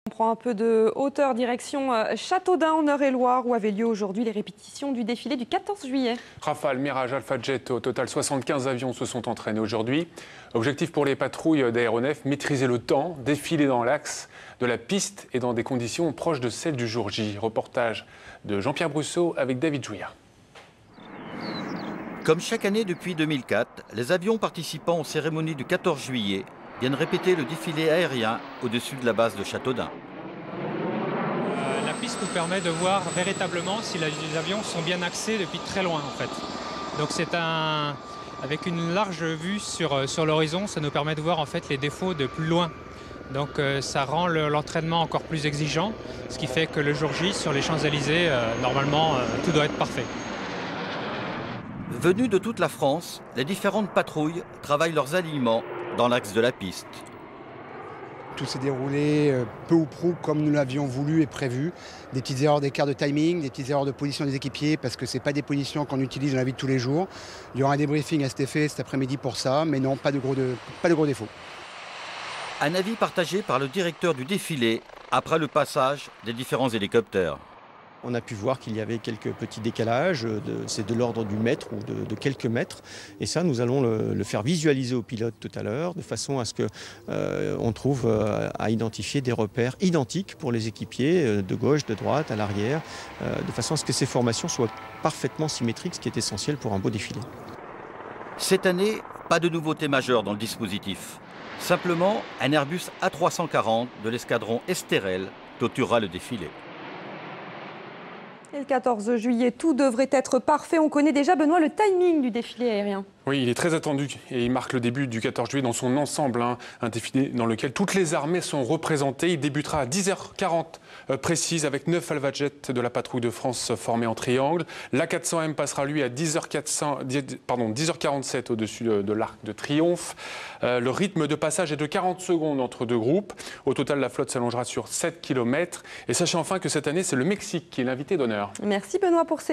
On prend un peu de hauteur, direction Châteaudun en Eure-et-Loire, où avaient lieu aujourd'hui les répétitions du défilé du 14 juillet. Rafale, Mirage, Alpha Jet, au total 75 avions se sont entraînés aujourd'hui. Objectif pour les patrouilles d'aéronefs, maîtriser le temps, défiler dans l'axe de la piste et dans des conditions proches de celles du jour J. Reportage de Jean-Pierre Brusseau avec David Jouillard. Comme chaque année depuis 2004, les avions participant aux cérémonies du 14 juillet viennent répéter le défilé aérien au-dessus de la base de Châteaudun. La piste nous permet de voir véritablement si les avions sont bien axés depuis très loin en fait. Donc avec une large vue sur l'horizon, ça nous permet de voir en fait les défauts de plus loin. Donc ça rend l'entraînement encore plus exigeant, ce qui fait que le jour J sur les Champs-Élysées, normalement tout doit être parfait. Venus de toute la France, les différentes patrouilles travaillent leurs alignements dans l'axe de la piste. Tout s'est déroulé peu ou prou comme nous l'avions voulu et prévu. Des petites erreurs d'écart de timing, des petites erreurs de position des équipiers parce que ce n'est pas des positions qu'on utilise dans la vie de tous les jours. Il y aura un débriefing à cet effet cet après-midi pour ça, mais non, pas de gros défauts. Un avis partagé par le directeur du défilé après le passage des différents hélicoptères. On a pu voir qu'il y avait quelques petits décalages, c'est de l'ordre du mètre ou de quelques mètres. Et ça, nous allons le faire visualiser aux pilotes tout à l'heure, de façon à ce qu'on trouve à identifier des repères identiques pour les équipiers, de gauche, de droite, à l'arrière, de façon à ce que ces formations soient parfaitement symétriques, ce qui est essentiel pour un beau défilé. Cette année, pas de nouveauté majeure dans le dispositif. Simplement, un Airbus A340 de l'escadron Esterel clôturera le défilé. Et le 14 juillet, tout devrait être parfait. On connaît déjà, Benoît, le timing du défilé aérien. Oui, il est très attendu et il marque le début du 14 juillet dans son ensemble. Un défilé dans lequel toutes les armées sont représentées. Il débutera à 10h40 précise avec 9 Alpha Jet de la patrouille de France formés en triangle. L'A400M passera lui à 10h47 au-dessus de l'Arc de Triomphe. Le rythme de passage est de 40 secondes entre deux groupes. Au total, la flotte s'allongera sur 7 km. Et sachez enfin que cette année, c'est le Mexique qui est l'invité d'honneur. Merci Benoît pour ces